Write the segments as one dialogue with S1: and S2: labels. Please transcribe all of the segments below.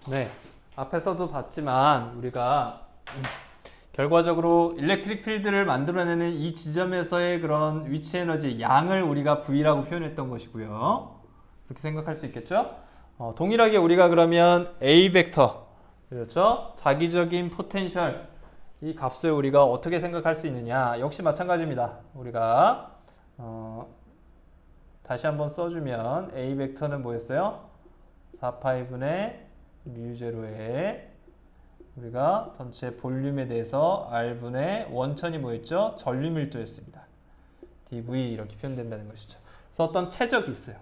S1: 네, 앞에서도 봤지만 우리가 결과적으로 일렉트릭 필드를 만들어내는 이 지점에서의 그런 위치 에너지 양을 우리가 V라고 표현했던 것이고요. 그렇게 생각할 수 있겠죠? 동일하게 우리가 그러면 A 벡터, 그렇죠? 자기적인 포텐셜, 이 값을 우리가 어떻게 생각할 수 있느냐? 역시 마찬가지입니다. 우리가 다시 한번 써주면 A 벡터는 뭐였어요? 4파이분의 μ0에 우리가 전체 볼륨에 대해서 R분의 원천이 뭐였죠? 전류밀도였습니다. dV 이렇게 표현된다는 것이죠. 그래서 어떤 최적이 있어요.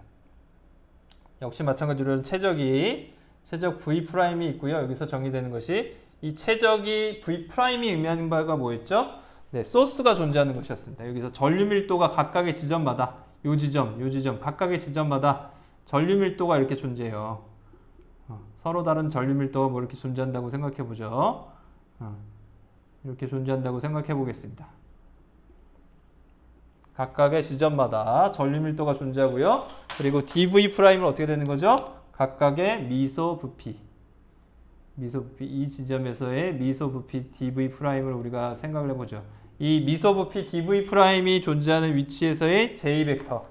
S1: 역시 마찬가지로 최적 V'이 있고요. 여기서 정의되는 것이 이 최적이 V'이 의미하는 바가 뭐였죠? 네, 소스가 존재하는 것이었습니다. 여기서 전류밀도가 각각의 지점마다 요 지점 각각의 지점마다 전류밀도가 이렇게 존재해요. 서로 다른 전류밀도가 뭐 이렇게 존재한다고 생각해 보죠. 이렇게 존재한다고 생각해 보겠습니다. 각각의 지점마다 전류밀도가 존재하고요. 그리고 dV'은 어떻게 되는 거죠? 각각의 미소 부피 이 지점에서의 미소 부피 dV'을 우리가 생각을 해보죠. 이 미소 부피 dV'이 존재하는 위치에서의 J 벡터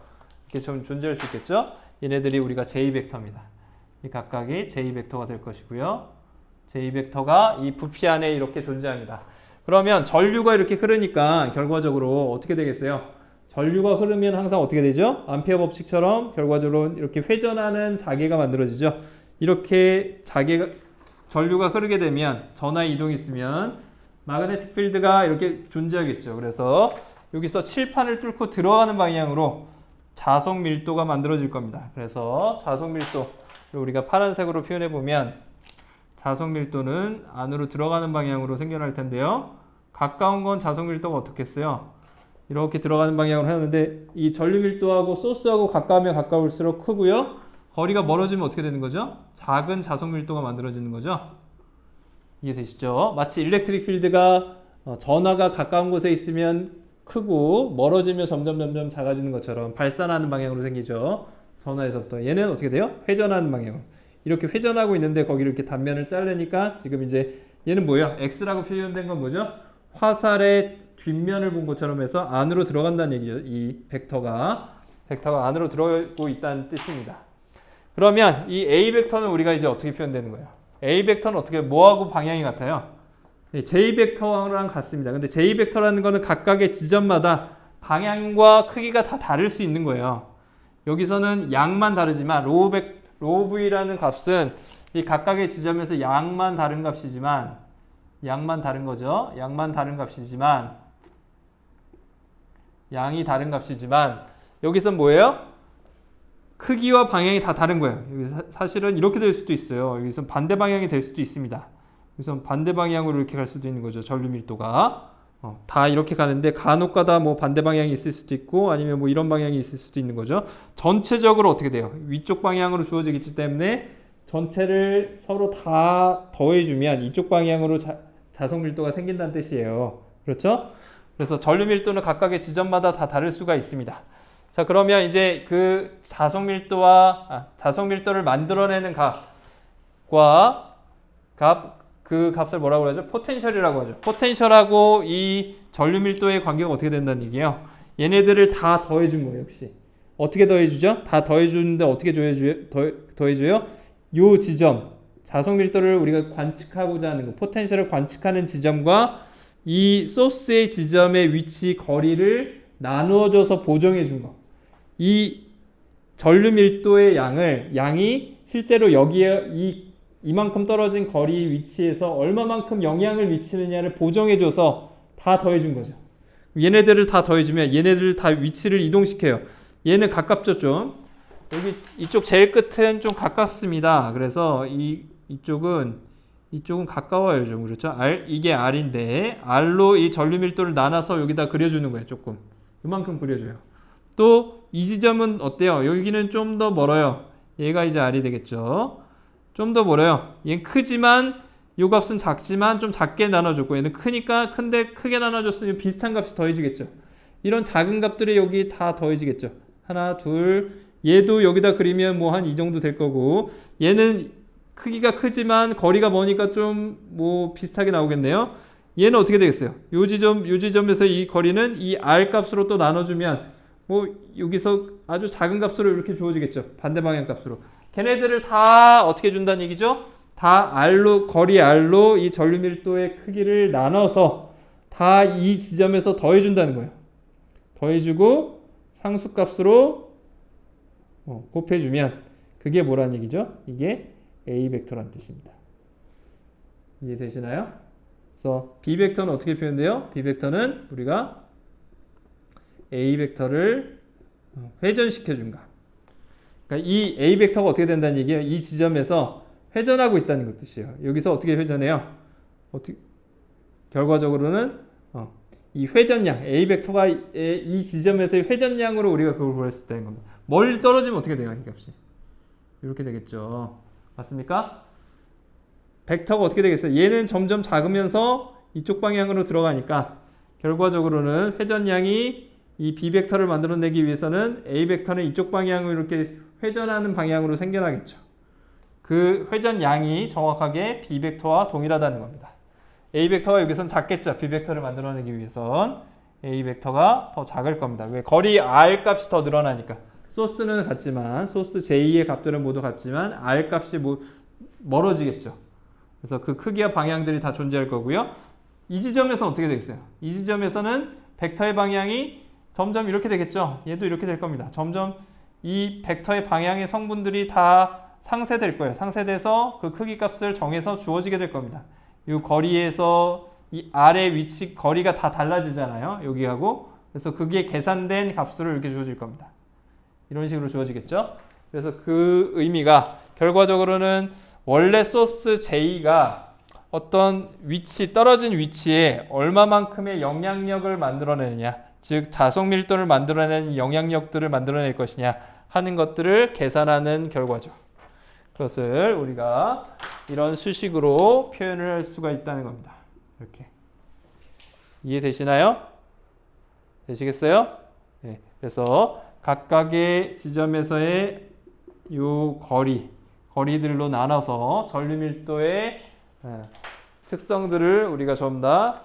S1: 이렇게 좀 존재할 수 있겠죠? 얘네들이 우리가 J 벡터입니다. 이 각각이 J 벡터가 될 것이고요. J 벡터가 이 부피 안에 이렇게 존재합니다. 그러면 전류가 이렇게 흐르니까 결과적으로 어떻게 되겠어요? 전류가 흐르면 항상 어떻게 되죠? 암페어 법칙처럼 결과적으로 이렇게 회전하는 자개가 만들어지죠. 이렇게 전류가 흐르게 되면 전하 이동이 있으면 마그네틱 필드가 이렇게 존재하겠죠. 그래서 여기서 칠판을 뚫고 들어가는 방향으로 자석 밀도가 만들어질 겁니다. 그래서 자석 밀도 우리가 파란색으로 표현해 보면 자석 밀도는 안으로 들어가는 방향으로 생겨날 텐데요. 가까운 건 자석 밀도가 어떻겠어요? 이렇게 들어가는 방향으로 하는데 이 전류 밀도하고 소스하고 가까우면 가까울수록 크고요. 거리가 멀어지면 어떻게 되는 거죠? 작은 자석 밀도가 만들어지는 거죠. 이해되시죠? 마치 일렉트릭 필드가 전하가 가까운 곳에 있으면 크고 멀어지면 점점 작아지는 것처럼 발산하는 방향으로 생기죠. 전하에서부터. 얘는 어떻게 돼요? 회전하는 방향으로. 이렇게 회전하고 있는데 거기를 이렇게 단면을 자르니까 지금 이제 얘는 뭐예요? X라고 표현된 건 뭐죠? 화살의 뒷면을 본 것처럼 해서 안으로 들어간다는 얘기죠. 이 벡터가 안으로 들어오고 있다는 뜻입니다. 그러면 이 A 벡터는 우리가 이제 어떻게 표현되는 거예요? A 벡터는 어떻게 뭐하고 방향이 같아요? J 벡터랑 같습니다. 근데 J 벡터라는 거는 각각의 지점마다 방향과 크기가 다 다를 수 있는 거예요. 여기서는 양만 다르지만 로우 V라는 값은 이 각각의 지점에서 양만 다른 값이지만 양만 다른 거죠. 양만 다른 값이지만 양이 다른 값이지만 여기서 뭐예요? 크기와 방향이 다 다른 거예요. 여기서 사실은 이렇게 될 수도 있어요. 여기서 반대 방향이 될 수도 있습니다. 여기서 반대 방향으로 이렇게 갈 수도 있는 거죠. 전류 밀도가 다 이렇게 가는데 간혹가다 뭐 반대 방향이 있을 수도 있고 아니면 뭐 이런 방향이 있을 수도 있는 거죠. 전체적으로 어떻게 돼요? 위쪽 방향으로 주어지기 때문에 전체를 서로 다 더해주면 이쪽 방향으로 자석 밀도가 생긴다는 뜻이에요. 그렇죠? 그래서 전류 밀도는 각각의 지점마다 다 다를 수가 있습니다. 자, 그러면 이제 그 자석 밀도를 만들어내는 값과 그 값을 뭐라고 하죠? 포텐셜이라고 하죠. 포텐셜하고 이 전류 밀도의 관계가 어떻게 된다는 얘기예요? 얘네들을 다 더해준 거예요, 역시. 어떻게 더해주죠? 다 더해주는데 어떻게 더해줘요? 요 지점, 자석 밀도를 우리가 관측하고자 하는 거, 포텐셜을 관측하는 지점과 이 소스의 지점의 위치, 거리를 나누어줘서 보정해 준 거. 이 전류 밀도의 양이 실제로 여기에 이만큼 떨어진 거리 위치에서 얼마만큼 영향을 미치느냐를 보정해줘서 다 더해준 거죠. 얘네들을 다 더해주면 얘네들을 다 위치를 이동시켜요. 얘는 가깝죠, 좀. 여기 이쪽 제일 끝은 좀 가깝습니다. 그래서 이쪽은 가까워요, 좀. 그렇죠? 이게 R인데 R로 이 전류 밀도를 나눠서 여기다 그려주는 거예요, 조금. 이만큼 그려줘요. 또 이 지점은 어때요? 여기는 좀 더 멀어요. 얘가 이제 R이 되겠죠. 좀 더 멀어요. 얘는 크지만 요 값은 작지만 좀 작게 나눠줬고 얘는 크니까 큰데 크게 나눠줬으니 비슷한 값이 더해지겠죠. 이런 작은 값들이 여기 다 더해지겠죠. 하나, 둘, 얘도 여기다 그리면 뭐 한 이 정도 될 거고 얘는 크기가 크지만 거리가 머니까 좀 뭐 비슷하게 나오겠네요. 얘는 어떻게 되겠어요? 요 지점에서 이 거리는 이 r 값으로 또 나눠주면 뭐 여기서 아주 작은 값으로 이렇게 주어지겠죠. 반대 방향 값으로. 걔네들을 다 어떻게 준다는 얘기죠? 다 r로 거리 r로 이 전류 밀도의 크기를 나눠서 다 이 지점에서 더해준다는 거예요. 더해주고 상수값으로 곱해주면 그게 뭐라는 얘기죠? 이게 A 벡터라는 뜻입니다. 이해되시나요? 그래서 B 벡터는 어떻게 표현돼요? B 벡터는 우리가 A 벡터를 회전시켜 준 값. 그러니까 이 A 벡터가 어떻게 된다는 얘기예요? 이 지점에서 회전하고 있다는 것 뜻이에요. 여기서 어떻게 회전해요? 결과적으로는 이 회전량, A 벡터가 이 지점에서의 회전량으로 우리가 그걸 구할 수 있다는 겁니다. 멀리 떨어지면 어떻게 돼요? 이 값이. 이렇게 되겠죠. 맞습니까? 벡터가 어떻게 되겠어요? 얘는 점점 작으면서 이쪽 방향으로 들어가니까 결과적으로는 회전량이 이 B 벡터를 만들어내기 위해서는 A 벡터는 이쪽 방향으로 이렇게 회전하는 방향으로 생겨나겠죠. 그 회전량이 정확하게 B 벡터와 동일하다는 겁니다. A 벡터가 여기선 작겠죠. B 벡터를 만들어내기 위해선 A 벡터가 더 작을 겁니다. 왜? 거리 R 값이 더 늘어나니까. 소스는 같지만 소스 J의 값들은 모두 같지만 R 값이 멀어지겠죠. 그래서 그 크기와 방향들이 다 존재할 거고요. 이 지점에서는 어떻게 되겠어요? 이 지점에서는 벡터의 방향이 점점 이렇게 되겠죠. 얘도 이렇게 될 겁니다. 점점 이 벡터의 방향의 성분들이 다 상쇄될 거예요. 상쇄돼서 그 크기 값을 정해서 주어지게 될 겁니다. 이 거리에서 이 R의 위치 거리가 다 달라지잖아요. 여기하고. 그래서 그게 계산된 값으로 이렇게 주어질 겁니다. 이런 식으로 주어지겠죠. 그래서 그 의미가 결과적으로는 원래 소스 J가 어떤 위치, 떨어진 위치에 얼마만큼의 영향력을 만들어내느냐, 즉 자석 밀도를 만들어내는 영향력들을 만들어낼 것이냐 하는 것들을 계산하는 결과죠. 그것을 우리가 이런 수식으로 표현을 할 수가 있다는 겁니다. 이렇게. 이해되시나요? 되시겠어요? 네. 그래서 각각의 지점에서의 요 거리들로 나눠서 전류 밀도의 특성들을 우리가 좀 더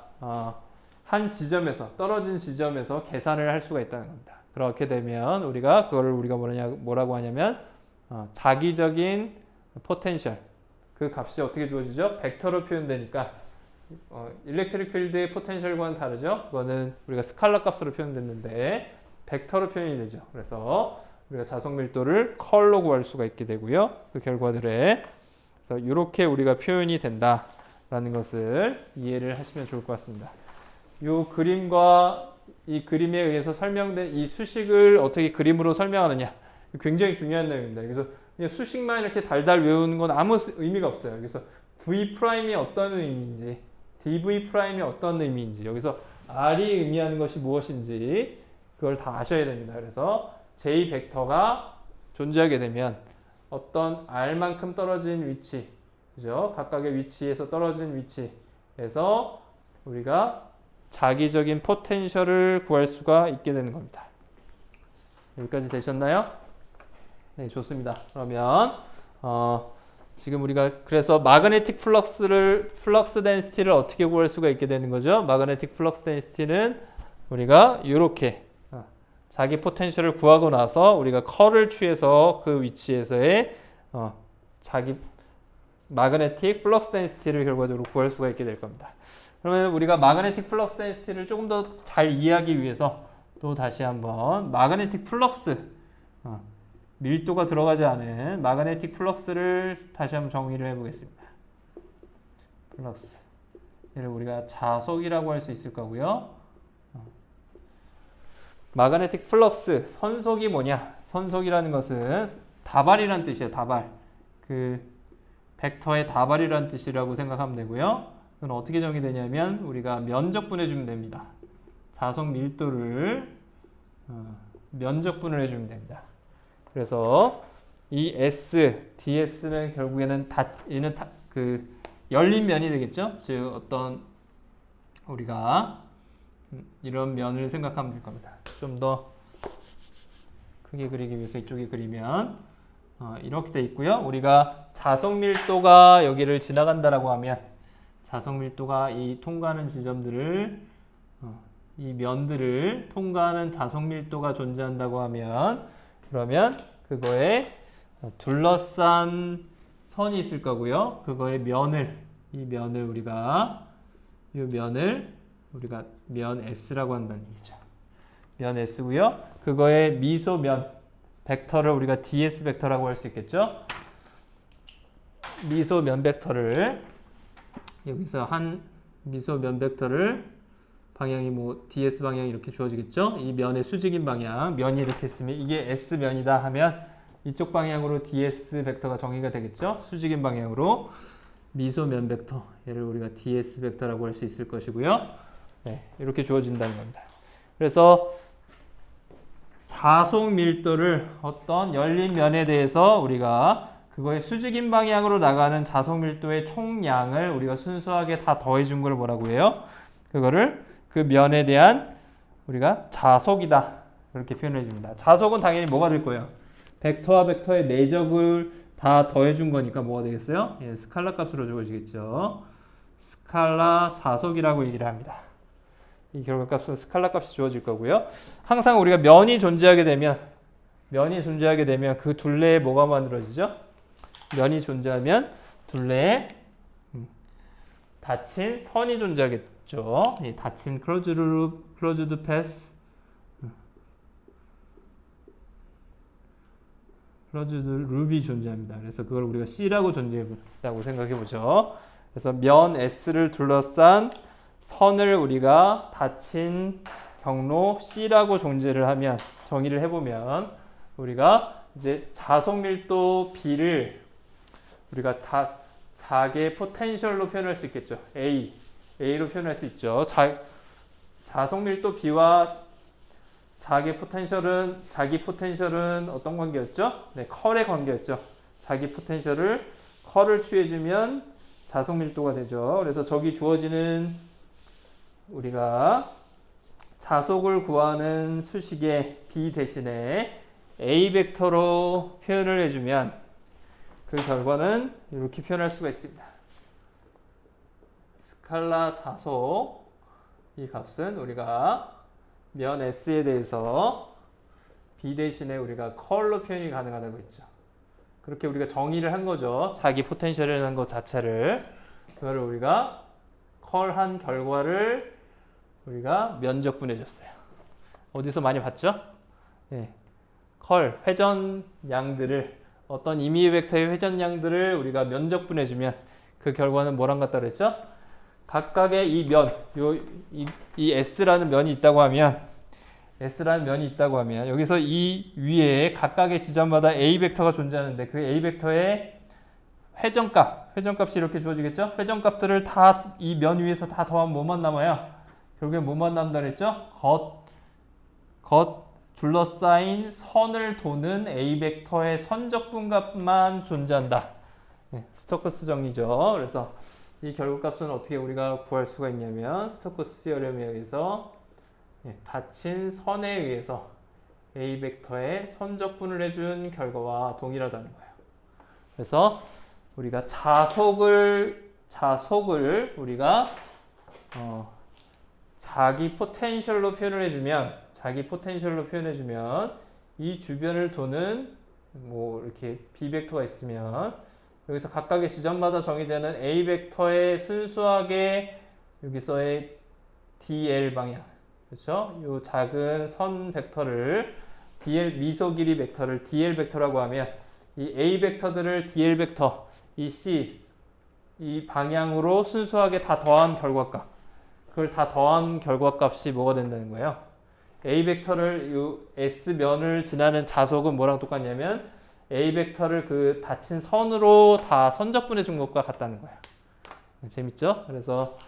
S1: 한 지점에서 떨어진 지점에서 계산을 할 수가 있다는 겁니다. 그렇게 되면 우리가 그거를 우리가 뭐라고 하냐면 자기적인 포텐셜 그 값이 어떻게 주어지죠? 벡터로 표현되니까 일렉트릭 필드의 포텐셜과는 다르죠. 그거는 우리가 스칼라 값으로 표현됐는데 벡터로 표현이 되죠. 그래서 우리가 자석 밀도를 컬로 구할 수가 있게 되고요. 그 결과들에 그래서 이렇게 우리가 표현이 된다라는 것을 이해를 하시면 좋을 것 같습니다. 이 그림과 이 그림에 의해서 설명된 이 수식을 어떻게 그림으로 설명하느냐 굉장히 중요한 내용입니다. 그래서 그냥 수식만 이렇게 달달 외우는 건 아무 의미가 없어요. 그래서 V''이 어떤 의미인지 dV''이 어떤 의미인지 여기서 R이 의미하는 것이 무엇인지 그걸 다 아셔야 됩니다. 그래서 J 벡터가 존재하게 되면 어떤 R만큼 떨어진 위치, 그죠? 각각의 위치에서 떨어진 위치에서 우리가 자기적인 포텐셜을 구할 수가 있게 되는 겁니다. 여기까지 되셨나요? 네, 좋습니다. 그러면 지금 우리가 그래서 마그네틱 플럭스 덴시티를 어떻게 구할 수가 있게 되는 거죠? 마그네틱 플럭스 덴시티는 우리가 이렇게 자기 포텐셜을 구하고 나서 우리가 컬을 취해서 그 위치에서의 자기 마그네틱 플럭스 덴시티를 결과적으로 구할 수가 있게 될 겁니다. 그러면 우리가 마그네틱 플럭스 덴시티를 조금 더 잘 이해하기 위해서 또 다시 한번 마그네틱 플럭스 밀도가 들어가지 않은 마그네틱 플럭스를 다시 한번 정의를 해보겠습니다. 플럭스 얘를 우리가 자석이라고 할 수 있을 거고요. 마그네틱 플럭스 선속이 뭐냐? 선속이라는 것은 다발이라는 뜻이에요. 다발. 그 벡터의 다발이라는 뜻이라고 생각하면 되고요. 그건 어떻게 정의되냐면 우리가 면적분해 주면 됩니다. 자석 밀도를 면적분을 해주면 됩니다. 그래서 이 S, ds는 결국에는 얘는 그 열린 면이 되겠죠. 즉 어떤 우리가 이런 면을 생각하면 될 겁니다. 좀 더 크게 그리기 위해서 이쪽에 그리면 이렇게 돼 있고요. 우리가 자석 밀도가 여기를 지나간다라고 하면 자석 밀도가 이 통과하는 지점들을 이 면들을 통과하는 자석 밀도가 존재한다고 하면 그러면 그거에 둘러싼 선이 있을 거고요. 그거의 이 면을 우리가 면 S라고 한다는 얘기죠. 면 S고요. 그거의 미소면 벡터를 우리가 ds 벡터라고 할 수 있겠죠. 미소면 벡터를 여기서 한 미소면 벡터를 방향이 뭐 ds 방향이 이렇게 주어지겠죠. 이 면의 수직인 방향, 면이 이렇게 있으면 이게 s면이다 하면 이쪽 방향으로 ds 벡터가 정의가 되겠죠. 수직인 방향으로 미소면 벡터, 얘를 우리가 ds 벡터라고 할 수 있을 것이고요. 네, 이렇게 주어진다는 겁니다. 그래서 자속 밀도를 어떤 열린 면에 대해서 우리가 그거의 수직인 방향으로 나가는 자속 밀도의 총량을 우리가 순수하게 다 더해준 걸 뭐라고 해요? 그거를 그 면에 대한 우리가 자속이다. 이렇게 표현해 줍니다. 자속은 당연히 뭐가 될 거예요? 벡터와 벡터의 내적을 다 더해준 거니까 뭐가 되겠어요? 예, 스칼라 값으로 주어지겠죠. 스칼라 자속이라고 얘기를 합니다. 이 결과값은 스칼라 값이 주어질 거고요. 항상 우리가 면이 존재하게 되면 그 둘레에 뭐가 만들어지죠? 면이 존재하면 둘레에 닫힌 선이 존재하겠죠. 이 닫힌 closed path, closed loop이 존재합니다. 그래서 그걸 우리가 C라고 존재한다고 생각해 보죠. 그래서 면 S를 둘러싼 선을 우리가 닫힌 경로 C라고 정의를 해보면 우리가 이제 자속 밀도 B를 우리가 자개 포텐셜로 표현할 수 있겠죠. A로 표현할 수 있죠. 자속 밀도 B와 자기 포텐셜은 어떤 관계였죠? 네, 컬의 관계였죠. 자기 포텐셜을 컬을 취해주면 자속 밀도가 되죠. 그래서 저기 주어지는 우리가 자속을 구하는 수식의 B 대신에 A 벡터로 표현을 해주면 그 결과는 이렇게 표현할 수가 있습니다. 스칼라 자속 이 값은 우리가 면 S에 대해서 B 대신에 우리가 컬로 표현이 가능하다고 했죠. 그렇게 우리가 정의를 한 거죠. 자기 포텐셜이라는 것 자체를. 그거를 우리가 컬한 결과를 우리가 면적분해 줬어요. 어디서 많이 봤죠? 네. 컬, 회전량들을 어떤 임의 벡터의 회전량들을 우리가 면적분해 주면 그 결과는 뭐랑 같다 그랬죠? 각각의 이 면, 이 S라는 면이 있다고 하면 여기서 이 위에 각각의 지점마다 A 벡터가 존재하는데 그 A 벡터의 회전값이 이렇게 주어지겠죠? 회전값들을 다 이 면 위에서 다 더하면 뭐만 남아요? 결국엔 뭐만 남는다 그랬죠? 겉 둘러싸인 선을 도는 A 벡터의 선적분값만 존재한다. 네, 스토크스 정리죠. 그래서 이 결과값은 어떻게 우리가 구할 수가 있냐면 스토크스 시어럼에 의해서 닫힌 선에 의해서 A 벡터의 선적분을 해준 결과와 동일하다는 거예요. 그래서 우리가 자속을 우리가 자기 포텐셜로 표현을 해주면 이 주변을 도는 뭐 이렇게 B 벡터가 있으면 여기서 각각의 지점마다 정의되는 A 벡터의 순수하게 여기서의 DL 방향, 그렇죠? 요 작은 선 벡터를 DL 미소 길이 벡터를 DL 벡터라고 하면 이 A 벡터들을 DL 벡터, 이 C, 이 방향으로 순수하게 다 더한 결과값. 그걸 다 더한 결과값이 뭐가 된다는 거예요? A 벡터를 요 S면을 지나는 자속은 뭐랑 똑같냐면 A 벡터를 그 닫힌 선으로 다 선적분해 준 것과 같다는 거예요. 재밌죠? 그래서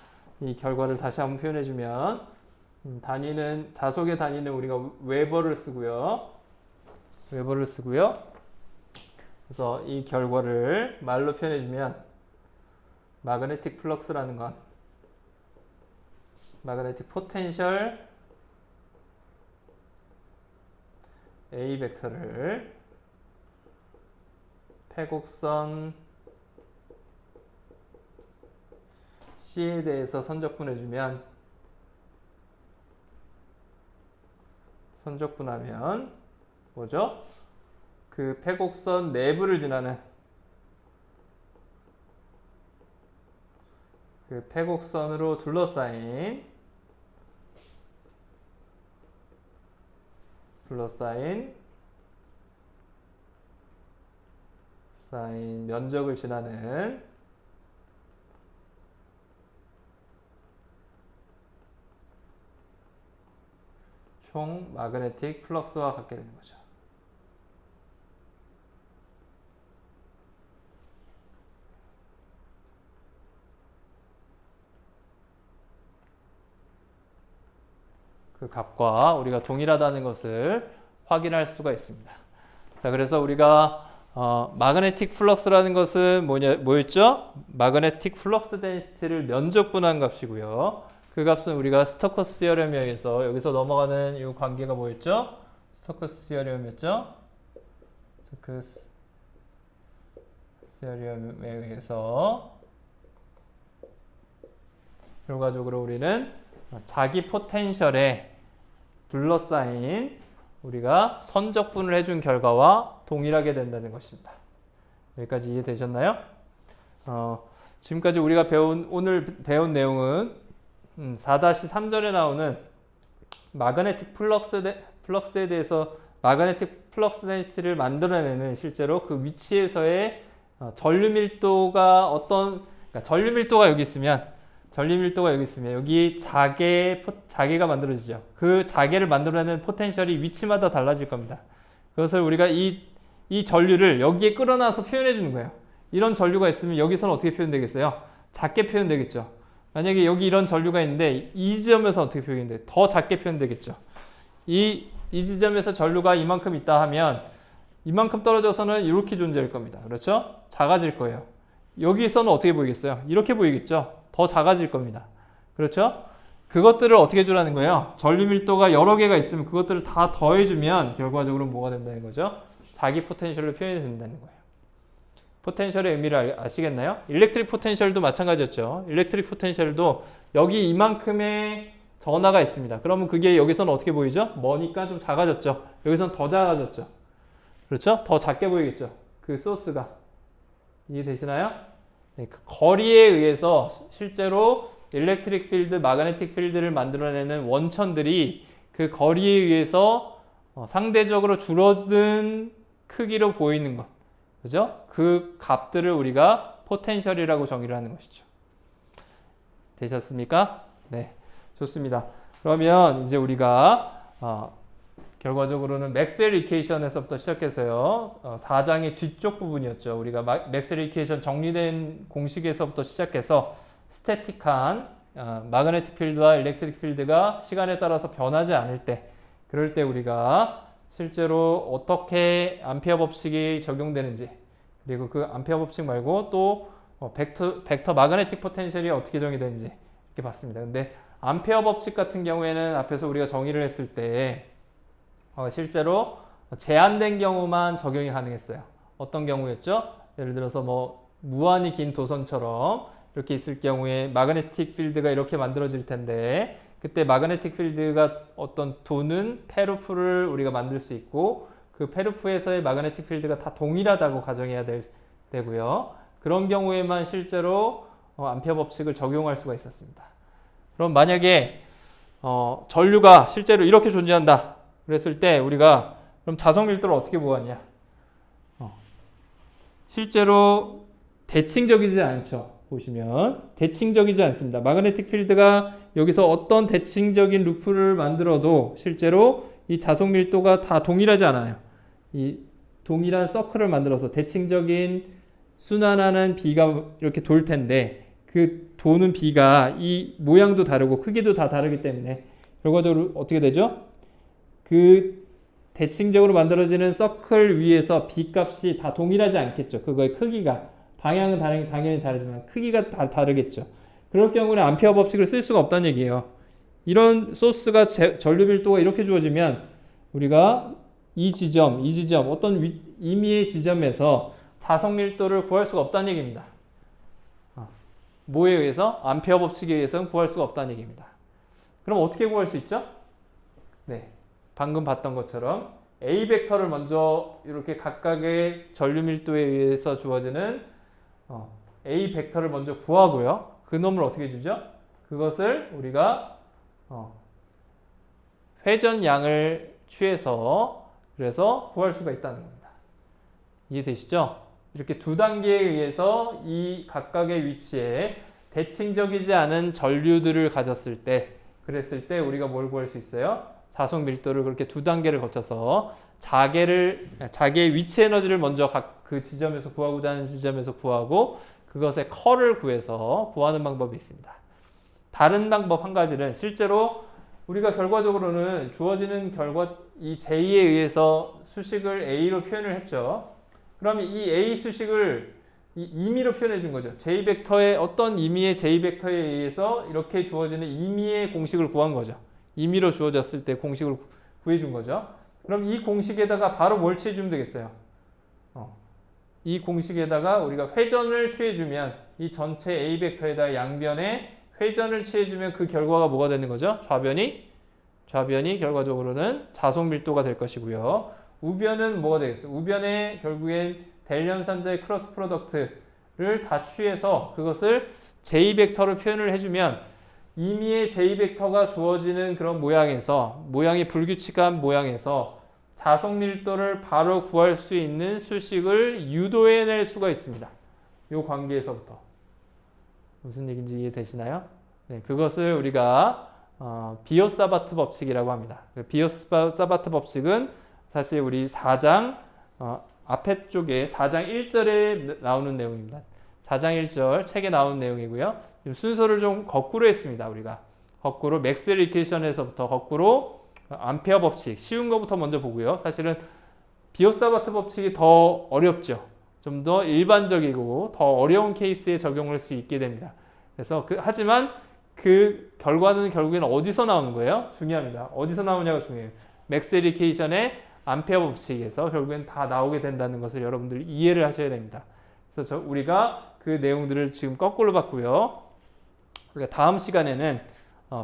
S1: 이 결과를 다시 한번 표현해 주면 자속의 단위는 우리가 웨버를 쓰고요. 그래서 이 결과를 말로 표현해 주면 마그네틱 플럭스라는 건 마그네틱 포텐셜 A 벡터를 패곡선 C에 대해서 선적분해주면 선적분하면 뭐죠? 그 패곡선 내부를 지나는 그 패곡선으로 둘러싸인 면적을 지나는 총 마그네틱 플럭스와 같게 되는 거죠. 그 값과 우리가 동일하다는 것을 확인할 수가 있습니다. 자, 그래서 우리가 마그네틱 플럭스라는 것은 뭐였죠? 마그네틱 플럭스 데인시티를 면적분한 값이고요. 그 값은 우리가 스토커스 시어럼에 의해서 여기서 넘어가는 이 관계가 뭐였죠? 스토커스 시어럼이었죠? 스토커스 시어럼에 의해서 결과적으로 우리는 자기 포텐셜에 둘러싸인 우리가 선적분을 해준 결과와 동일하게 된다는 것입니다. 여기까지 이해되셨나요? 지금까지 우리가 오늘 배운 내용은 4-3절에 나오는 마그네틱 플럭스에 대해서 마그네틱 플럭스 데인시티를 만들어내는 실제로 그 위치에서의 전류 밀도가 그러니까 전류 밀도가 여기 있으면 여기 자개가 만들어지죠. 그 자개를 만들어내는 포텐셜이 위치마다 달라질 겁니다. 그것을 우리가 이 전류를 여기에 끌어놔서 표현해 주는 거예요. 이런 전류가 있으면 여기서는 어떻게 표현되겠어요? 작게 표현되겠죠. 만약에 여기 이런 전류가 있는데 이 지점에서 어떻게 표현돼? 더 작게 표현되겠죠. 이 지점에서 전류가 이만큼 있다 하면 이만큼 떨어져서는 이렇게 존재할 겁니다. 그렇죠? 작아질 거예요. 여기서는 어떻게 보이겠어요? 이렇게 보이겠죠? 더 작아질 겁니다. 그렇죠? 그것들을 어떻게 주라는 거예요? 전류 밀도가 여러 개가 있으면 그것들을 다 더해주면 결과적으로 뭐가 된다는 거죠? 자기 포텐셜로 표현이 된다는 거예요. 포텐셜의 의미를 아시겠나요? 일렉트릭 포텐셜도 마찬가지였죠. 일렉트릭 포텐셜도 여기 이만큼의 전하가 있습니다. 그러면 그게 여기서는 어떻게 보이죠? 머니까 좀 작아졌죠. 여기서는 더 작아졌죠. 그렇죠? 더 작게 보이겠죠. 그 소스가. 이해되시나요? 네, 그 거리에 의해서 실제로 일렉트릭 필드, 마그네틱 필드를 만들어내는 원천들이 그 거리에 의해서 상대적으로 줄어든 크기로 보이는 것. 그죠? 그 값들을 우리가 포텐셜이라고 정의를 하는 것이죠. 되셨습니까? 네. 좋습니다. 그러면 이제 우리가 결과적으로는 맥스웰 이퀘이션에서부터 시작해서요. 4장의 뒤쪽 부분이었죠. 우리가 맥스웰 이퀘이션 정리된 공식에서부터 시작해서 스태틱한 마그네틱 필드와 일렉트릭 필드가 시간에 따라서 변하지 않을 때, 그럴 때 우리가 실제로 어떻게 암페어 법칙이 적용되는지, 그리고 그 암페어 법칙 말고 또 벡터 마그네틱 포텐셜이 어떻게 정의되는지 이렇게 봤습니다. 근데 암페어 법칙 같은 경우에는 앞에서 우리가 정의를 했을 때 실제로 제한된 경우만 적용이 가능했어요. 어떤 경우였죠? 예를 들어서 뭐 무한히 긴 도선처럼 이렇게 있을 경우에 마그네틱 필드가 이렇게 만들어질 텐데, 그때 마그네틱 필드가 어떤 도는 페루프를 우리가 만들 수 있고, 그 페루프에서의 마그네틱 필드가 다 동일하다고 가정해야 되고요. 그런 경우에만 실제로 암페어 법칙을 적용할 수가 있었습니다. 그럼 만약에 전류가 실제로 이렇게 존재한다 그랬을 때 우리가 그럼 자석 밀도를 어떻게 보았냐? 실제로 대칭적이지 않죠. 보시면 대칭적이지 않습니다. 마그네틱 필드가 여기서 어떤 대칭적인 루프를 만들어도 실제로 이 자석 밀도가 다 동일하지 않아요. 이 동일한 서클을 만들어서 대칭적인 순환하는 비가 이렇게 돌 텐데, 그 도는 비가 이 모양도 다르고 크기도 다 다르기 때문에 결과적으로 어떻게 되죠? 그 대칭적으로 만들어지는 서클 위에서 비 값이 다 동일하지 않겠죠. 그거의 크기가, 방향은 당연히 다르지만 크기가 다 다르겠죠. 그럴 경우는 암페어 법칙을 쓸 수가 없다는 얘기예요. 이런 소스가 전류 밀도가 이렇게 주어지면 우리가 이 지점 어떤 임의의 지점에서 자석 밀도를 구할 수가 없다는 얘기입니다. 뭐에 의해서? 암페어 법칙에 의해서는 구할 수가 없다는 얘기입니다. 그럼 어떻게 구할 수 있죠? 네, 방금 봤던 것처럼 A 벡터를 먼저 이렇게 각각의 전류 밀도에 의해서 주어지는 A 벡터를 먼저 구하고요. 그 놈을 어떻게 주죠? 그것을 우리가 회전량을 취해서 그래서 구할 수가 있다는 겁니다. 이해되시죠? 이렇게 두 단계에 의해서 이 각각의 위치에 대칭적이지 않은 전류들을 가졌을 때, 그랬을 때 우리가 뭘 구할 수 있어요? 자석 밀도를 그렇게 두 단계를 거쳐서 자기의 위치 에너지를 먼저 각 그 지점에서 구하고자 하는 지점에서 구하고 그것의 컬을 구해서 구하는 방법이 있습니다. 다른 방법 한 가지는 실제로 우리가 결과적으로는 주어지는 결과 이 J에 의해서 수식을 A로 표현을 했죠. 그러면 이 A 수식을 임의로 표현해 준 거죠. J 벡터의 어떤 임의의 J 벡터에 의해서 이렇게 주어지는 임의의 공식을 구한 거죠. 임의로 주어졌을 때 공식을 구해 준 거죠. 그럼 이 공식에다가 바로 뭘 취해 주면 되겠어요? 이 공식에다가 우리가 회전을 취해 주면 이 전체 A 벡터에다 양변에 회전을 취해 주면 그 결과가 뭐가 되는 거죠? 좌변이 결과적으로는 자석 밀도가 될 것이고요. 우변은 뭐가 되겠어요? 우변에 결국엔 델연산자의 크로스 프로덕트를 다 취해서 그것을 J 벡터로 표현을 해주면 임의의 J 벡터가 주어지는 그런 모양에서 모양이 불규칙한 모양에서 자석 밀도를 바로 구할 수 있는 수식을 유도해낼 수가 있습니다. 이 관계에서부터 무슨 얘기인지 이해되시나요? 네, 그것을 우리가 비오사바트 법칙이라고 합니다. 비오사바트 법칙은 사실 우리 4장 앞에 쪽에 4장 1절에 나오는 내용입니다. 4장 1절 책에 나오는 내용이고요. 순서를 좀 거꾸로 했습니다. 우리가 거꾸로 맥스웰 이퀘이션에서부터 거꾸로 암페어 법칙 쉬운 것부터 먼저 보고요. 사실은 비오사바트 법칙이 더 어렵죠. 좀 더 일반적이고 더 어려운 케이스에 적용할 수 있게 됩니다. 그래서 하지만 그 결과는 결국에는 어디서 나오는 거예요? 중요합니다. 어디서 나오냐가 중요해요. 맥스웰 이퀘이션의 암페어 법칙에서 결국엔 다 나오게 된다는 것을 여러분들이 이해를 하셔야 됩니다. 그래서 우리가 그 내용들을 지금 거꾸로 봤고요. 우리가 다음 시간에는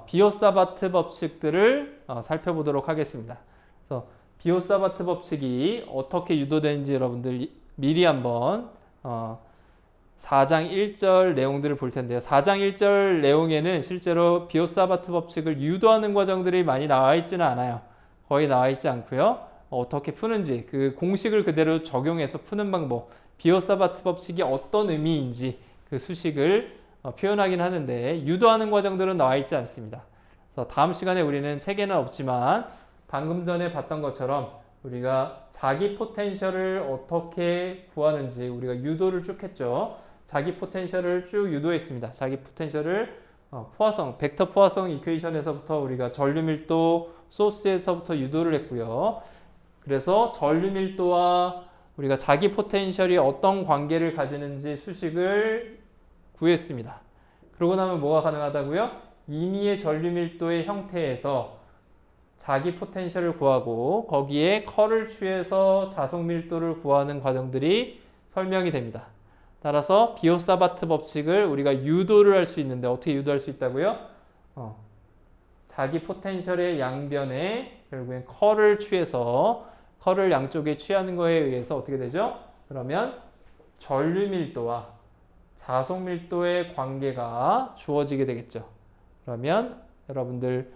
S1: 비오사바트 법칙들을 살펴보도록 하겠습니다. 그래서 비오사바트 법칙이 어떻게 유도되는지 여러분들 미리 한번 4장 1절 내용들을 볼 텐데요. 4장 1절 내용에는 실제로 비오사바트 법칙을 유도하는 과정들이 많이 나와 있지는 않아요. 거의 나와 있지 않고요. 어떻게 푸는지 그 공식을 그대로 적용해서 푸는 방법, 비오사바트 법칙이 어떤 의미인지 그 수식을 표현하긴 하는데 유도하는 과정들은 나와 있지 않습니다. 그래서 다음 시간에 우리는 책에는 없지만 방금 전에 봤던 것처럼 우리가 자기 포텐셜을 어떻게 구하는지 우리가 유도를 쭉 했죠. 자기 포텐셜을 쭉 유도했습니다. 자기 포텐셜을 포화성, 벡터 포화성 이퀘이션에서부터 우리가 전류 밀도 소스에서부터 유도를 했고요. 그래서 전류 밀도와 우리가 자기 포텐셜이 어떤 관계를 가지는지 수식을 구했습니다. 그러고 나면 뭐가 가능하다고요? 임의의 전류 밀도의 형태에서 자기 포텐셜을 구하고 거기에 컬을 취해서 자석 밀도를 구하는 과정들이 설명이 됩니다. 따라서 비오사바트 법칙을 우리가 유도를 할 수 있는데 어떻게 유도할 수 있다고요? 자기 포텐셜의 양변에 결국엔 컬을 취해서 컬을 양쪽에 취하는 거에 의해서 어떻게 되죠? 그러면 전류 밀도와 자석 밀도의 관계가 주어지게 되겠죠. 그러면 여러분들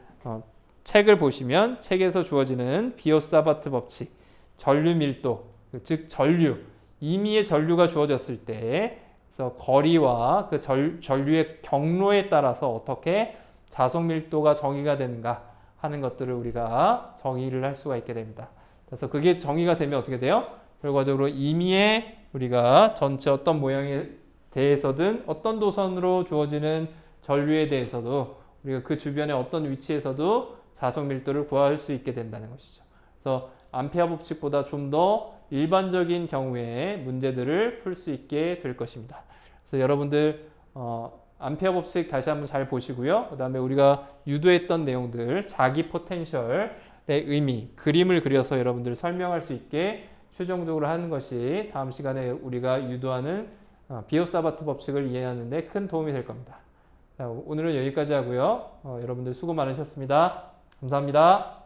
S1: 책을 보시면 책에서 주어지는 비오사바트 법칙, 전류 밀도, 즉 전류, 임의의 전류가 주어졌을 때 그래서 거리와 그 전류의 경로에 따라서 어떻게 자석 밀도가 정의가 되는가 하는 것들을 우리가 정의를 할 수가 있게 됩니다. 그래서 그게 정의가 되면 어떻게 돼요? 결과적으로 임의의 우리가 전체 어떤 모양에 대해서든 어떤 도선으로 주어지는 전류에 대해서도 우리가 그 주변의 어떤 위치에서도 자석 밀도를 구할 수 있게 된다는 것이죠. 그래서 암페어 법칙보다 좀 더 일반적인 경우에 문제들을 풀 수 있게 될 것입니다. 그래서 여러분들 암페어 법칙 다시 한번 잘 보시고요. 그 다음에 우리가 유도했던 내용들, 자기 포텐셜의 의미, 그림을 그려서 여러분들 설명할 수 있게 최종적으로 하는 것이 다음 시간에 우리가 유도하는 비오사바트 법칙을 이해하는 데 큰 도움이 될 겁니다. 자, 오늘은 여기까지 하고요. 여러분들 수고 많으셨습니다. 감사합니다.